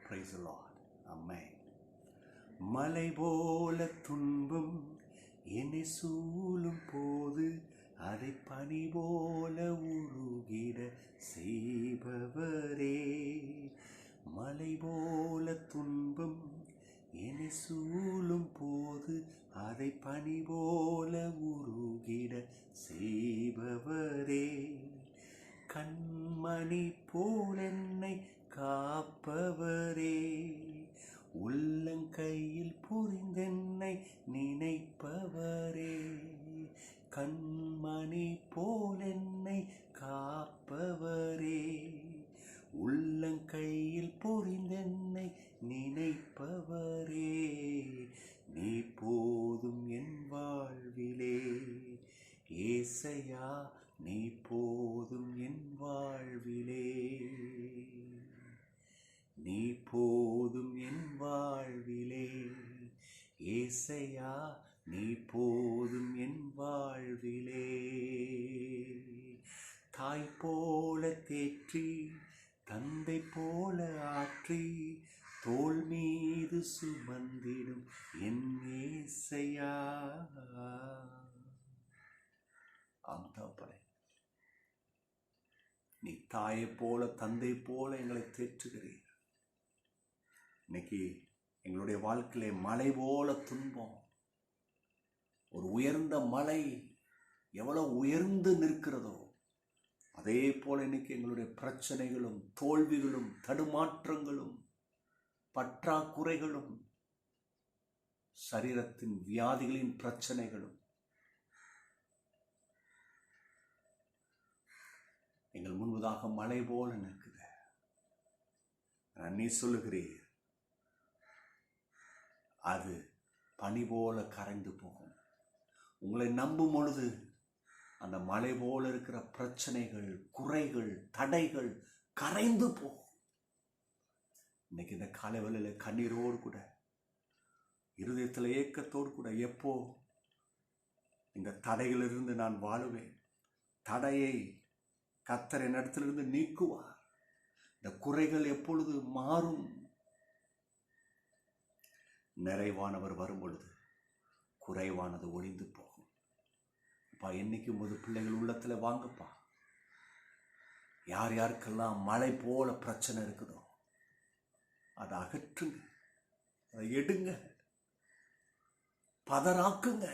Praise the Lord. Amen. மலை போல துன்பம் என்னை சூழும் போது அதை பனி போல உருகிட செய்பவரே. மலை போல துன்பம் என்னை சூழும் போது அதை பனி போல உருகிட செய்பவரே. கண்மணி போல் என்னை காப்பவரே. உள்ளங்கையில் புரிந்தென்னை நினைப்பவரே. கண்மணி போல் என்னை காப்பவரே. உள்ளங்கையில் புரிந்தென்னை நினைப்பவரே. நீ போதும் என் வாழ்விலே ஏசையா, நீ போதும் என் வாழ்விலே. நீ போதும் என் வாழ்விலே ஏசையா, நீ போதும் என் வாழ்விலே. தாய் போல தேற்றி தந்தை போல ஆற்றி தோள் மீது சுமந்திடும் என் ஏசையா. ஆமாப்படே, நீ தாயை போல தந்தை போல எங்களை தேற்றுகிறீர். இன்னைக்கு எங்களுடைய வாழ்க்கையிலே மலை போல துன்பம், ஒரு உயர்ந்த மலை எவ்வளவு உயர்ந்து நிற்கிறதோ அதே போல இன்னைக்கு எங்களுடைய பிரச்சனைகளும் தோல்விகளும் தடுமாற்றங்களும் பற்றாக்குறைகளும் சரீரத்தின் வியாதிகளின் பிரச்சனைகளும் எங்கள் முன்பதாக மலை போல நிற்குது. நீ சொல்லுகிறீர் அது பனி போல கரைந்து போகும். உங்களை நம்பும் பொழுது அந்த மலை போல இருக்கிற பிரச்சனைகள் குறைகள் தடைகள் கரைந்து போகும். இன்னைக்கு இந்த காலை வேளையில கண்ணீரோடு கூட இருதயத்தில் ஏக்கத்தோடு கூட எப்போ இந்த தடைகளிலிருந்து நான் வாழுவேன், தடையை கர்த்தர் என்னிடத்திலிருந்து நீக்குவார், இந்த குறைகள் எப்பொழுது மாறும். நிறைவானவர் வரும் பொழுது குறைவானது ஒழிந்து போகும். அப்பா, என்னைக்கு உமது பிள்ளைகள் உள்ளத்தில் வாங்கப்பா. யார் யாருக்கெல்லாம் மழை போல பிரச்சனை இருக்குதோ அதை அகற்றுங்க, அதை எடுங்க, பதறாக்குங்க.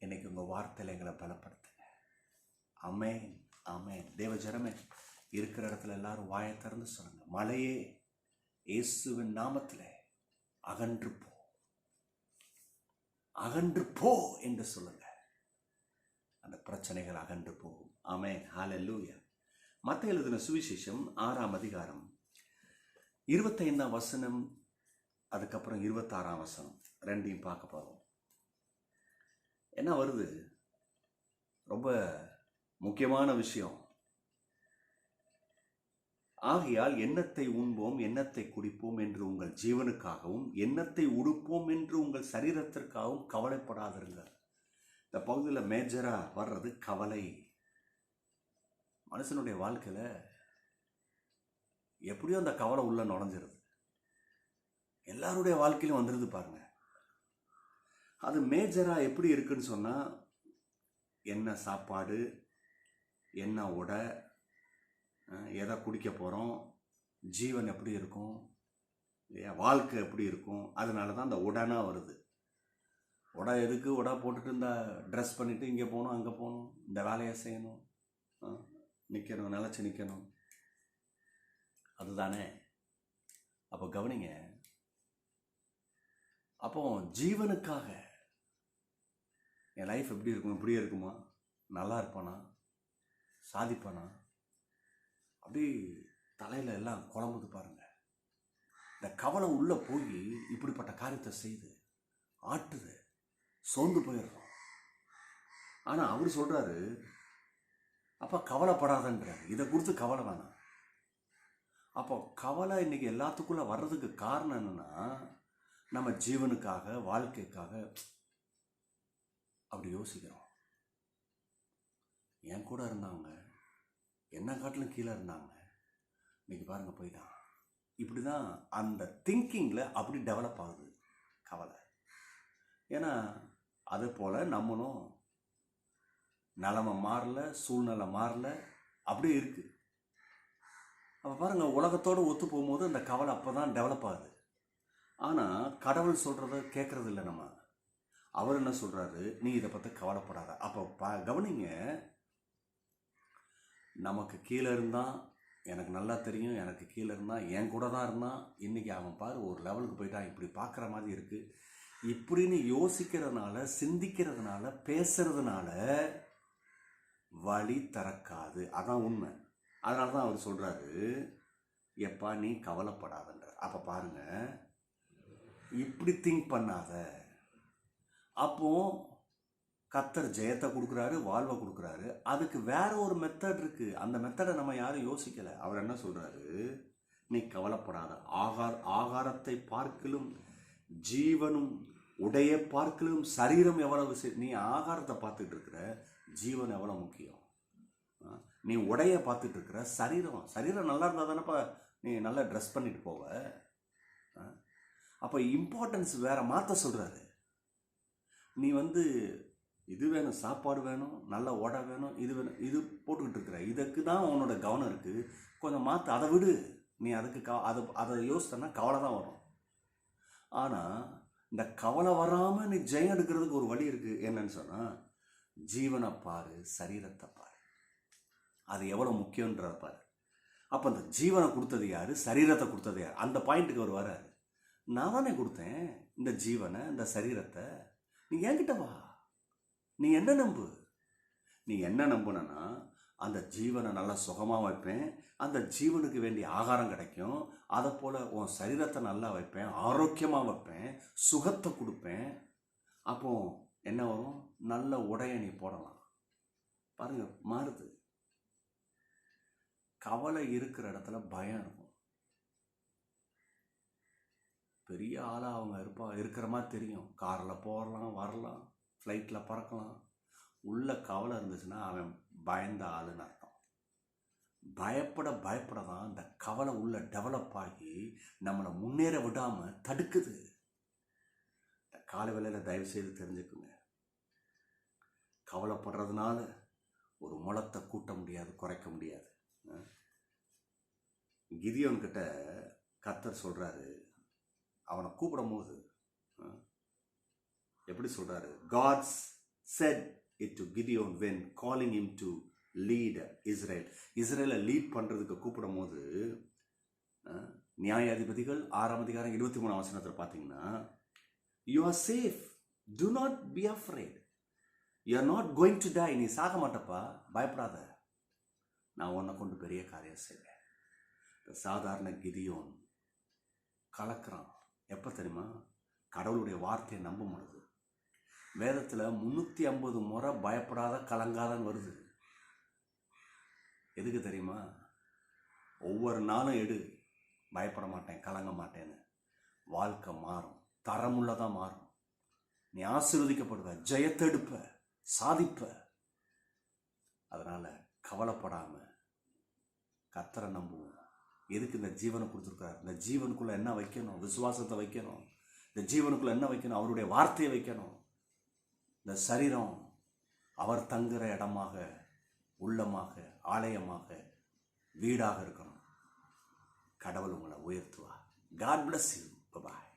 இன்னைக்கு உங்க வார்த்தையில எங்களை பலப்படுத்துங்க. ஆமென், ஆமென். தேவ ஜனமே, இருக்கிற இடத்துல எல்லாரும் வாயை திறந்து சொல்லுங்க, மலையே இயேசுவின் நாமத்திலே அகன்று போ, அகன்று போ என்று சொல்லுங்க. அந்த பிரச்சனைகள் அகன்று போகும். ஆமென், ஹல்லேலூயா. மத்தேயு எழுதின சுவிசேஷம் 6ஆம் அதிகாரம் 25ஆம் வசனம், அதுக்கப்புறம் 26ஆம் வசனம் ரெண்டையும் பார்க்க போறோம். என்ன வருது? ரொம்ப முக்கியமான விஷயம். ஆகையால் எண்ணத்தை உண்போம் எண்ணத்தை குடிப்போம் என்று உங்கள் ஜீவனுக்காகவும் எண்ணத்தை உடுப்போம் என்று உங்கள் சரீரத்திற்காகவும் கவலைப்படாதிருங்கள். இந்த பகுதியில் மேஜரா வர்றது கவலை. மனுஷனுடைய வாழ்க்கையில எப்படியோ அந்த கவலை உள்ள நுழைஞ்சிருது. எல்லாருடைய வாழ்க்கையிலும் வந்துருது பாருங்க. அது மேஜரா எப்படி இருக்குன்னு சொன்னா, என்ன சாப்பாடு, என்ன உடை, எதை குடிக்க போகிறோம், ஜீவன் எப்படி இருக்கும் இல்லையா, வாழ்க்கை எப்படி இருக்கும். அதனால தான் அந்த உடனா வருது. உடை எதுக்கு? உடை போட்டுட்டு இந்த ட்ரெஸ் பண்ணிவிட்டு இங்கே போகணும் அங்கே போகணும், இந்த வேலையை செய்யணும், நிற்கணும், நிலச்சி நிற்கணும், அதுதானே. அப்போ கவனிங்க, அப்போ ஜீவனுக்காக என் லைஃப் எப்படி இருக்கும், இப்படியே இருக்குமா, நல்லா இருப்பானா, சாதிப்பானா, அப்படி தலையில் எல்லாம் குழம்புது பாருங்க. இந்த கவலை உள்ள போய் இப்படிப்பட்ட காரியத்தை செய்து ஆட்டுது, சோர்ந்து போயிடுறோம். ஆனால் அவர் சொல்றாரு, அப்போ கவலைப்படாதன்றார். இதை குறித்து கவலை வேணாம். அப்போ கவலை இன்னைக்கு எல்லாத்துக்குள்ள வர்றதுக்கு காரணம் என்னன்னா, நம்ம ஜீவனுக்காக வாழ்க்கைக்காக அப்படி யோசிக்கிறோம். என் கூட இருந்தவங்க என்ன காட்டிலும் கீழே இருந்தாங்க, இன்னைக்கு பாருங்கள் போயிட்டான். இப்படி தான் அந்த திங்கிங்கில் அப்படி டெவலப் ஆகுது கவலை. ஏன்னா அதே போல் நம்மளும் நிலைமை மாறல, சூழ்நிலை மாறல, அப்படியே இருக்குது. அப்போ பாருங்கள், உலகத்தோடு ஒத்து போகும்போது அந்த கவலை அப்போ தான் டெவலப் ஆகுது. ஆனால் கடவுள் சொல்கிறத கேட்குறது இல்லை நம்ம. அவர் என்ன சொல்கிறாரு, நீ இதை பற்றி கவலைப்படாத. அப்போ கவனிங்க, நமக்கு கீழே இருந்தால் எனக்கு நல்லா தெரியும், எனக்கு கீழே இருந்தால் என் கூட தான் இருந்தான், இன்றைக்கி அவன் பாரு ஒரு லெவலுக்கு போயிட்டான், இப்படி பார்க்குற மாதிரி இருக்குது. இப்படின்னு யோசிக்கிறதுனால, சிந்திக்கிறதுனால, பேசுறதுனால வழி திறக்காது. அதான் உண்மை. அதனால தான் அவர் சொல்கிறாரு, எப்பா நீ கவலைப்படாதன்றார். அப்போ பாருங்கள், இப்படி திங்க் பண்ணாத. அப்போ கர்த்தர் ஜெயத்தை கொடுக்குறாரு, வாழ்வை கொடுக்குறாரு. அதுக்கு வேற ஒரு மெத்தட் இருக்குது. அந்த மெத்தடை நம்ம யாரும் யோசிக்கலை. அவர் என்ன சொல்கிறாரு, நீ கவலைப்படாத. ஆகாரத்தை பார்க்கலும் ஜீவனும் உடைய பார்க்கலும் சரீரம் எவ்வளவு. நீ ஆகாரத்தை பார்த்துட்டு இருக்கிற, ஜீவன் எவ்வளோ முக்கியம். நீ உடைய பார்த்துட்டு இருக்கிற, சரீரம் நல்லா இருந்தால் தானேப்பா நீ நல்லா ட்ரெஸ் பண்ணிட்டு போவ. அப்போ இம்பார்ட்டன்ஸ் வேற மாற்ற சொல்கிறாரு. நீ இது வேணும், சாப்பாடு வேணும், நல்ல உடை வேணும், இது வேணும், இது போட்டுக்கிட்டு இருக்கிற, இதுக்கு தான் உன்னோட கவனம் இருக்குது. கொஞ்சம் மாற்ற, அதை விடு. நீ அதுக்கு அதை யோசித்தனா கவலை தான் வரும். ஆனால் இந்த கவலை வராமல் நீ ஜெயம் எடுக்கிறதுக்கு ஒரு வழி இருக்குது. என்னன்னு சொன்னால், ஜீவனை பாரு, சரீரத்தை பாரு, அது எவ்வளோ முக்கியன்றத பாரு. அப்போ அந்த ஜீவனை கொடுத்தது யார், சரீரத்தை கொடுத்தது யார், அந்த பாயிண்ட்டுக்கு அவர் வராரு. நான் தானே கொடுத்தேன் இந்த ஜீவனை, இந்த சரீரத்தை. நீ என்கிட்ட வா. நீ என்ன நம்பு. நீ என்ன நம்புனா அந்த ஜீவனை நல்லா சுகமாக வைப்பேன், அந்த ஜீவனுக்கு வேண்டிய ஆகாரம் கிடைக்கும். அதை போல் உன் சரீரத்தை நல்லா வைப்பேன், ஆரோக்கியமாக வைப்பேன், சுகத்தை கொடுப்பேன். அப்போ என்ன வரும், நல்ல உடைய நீ போடலாம். பாருங்க, மாறுது. கவலை இருக்கிற இடத்துல பயம் இருக்கும். பெரிய ஆளாக அவங்க இருக்கிற மாதிரி தெரியும். காரில் போகலாம், வரலாம், ஃப்ளைட்டில் பறக்கலாம். உள்ள கவலை இருந்துச்சுன்னா அவன் பயந்த ஆளுன்னு அர்த்தம். பயப்பட தான் இந்த கவலை உள்ள டெவலப் ஆகி நம்மளை முன்னேற விடாமல் தடுக்குது. இந்த காலை வேளையில் தயவு செய்து தெரிஞ்சுக்குங்க, கவலைப்படுறதுனால ஒரு முளத்தை கூட்ட முடியாது, குறைக்க முடியாது. கிதியோன்கிட்ட கர்த்தர் சொல்கிறாரு, அவனை கூப்பிடும் போது எப்படி சொல்கிறாரு, God said it to Gideon when calling him to lead Israel. இஸ்ரேலை லீட் பண்ணுறதுக்கு கூப்பிடும் போது, நியாயாதிபதிகள் 6:23 பார்த்தீங்கன்னா, you are safe, do not be afraid, you are not going to die. நீ சாக மாட்டப்பா, பயப்படாத, நான் உன்னை கொண்டு பெரிய காரியம் செய்வேன். சாதாரண கிதியோன் கலக்கிறான். எப்போ தெரியுமா, கடவுளுடைய வார்த்தையை நம்ப முடியுது. வேதத்தில் 350 முறை பயப்படாத கலங்காதன்னு வருது. எதுக்கு தெரியுமா, ஒவ்வொரு நாளும் பயப்பட மாட்டேன், கலங்க மாட்டேன்னு. வாழ்க்கை மாறும், தரமுள்ளதாக மாறும். நீ ஆசீர்வதிக்கப்படுவ, ஜெயத்தை எடுப்ப, சாதிப்ப. அதனால் கவலைப்படாமல் கர்த்தரை நம்புவோம். எதுக்கு இந்த ஜீவனை கொடுத்துருக்காரு, இந்த ஜீவனுக்குள்ளே என்ன வைக்கணும், விசுவாசத்தை வைக்கணும். இந்த ஜீவனுக்குள்ளே என்ன வைக்கணும், அவருடைய வார்த்தையை வைக்கணும். இந்த சரீரம் அவர் தங்குகிற இடமாக, உள்ளமாக, ஆலயமாக, வீடாக இருக்கணும். கடவுள் உங்களை உயர்த்துவார். God bless you. Bye-bye.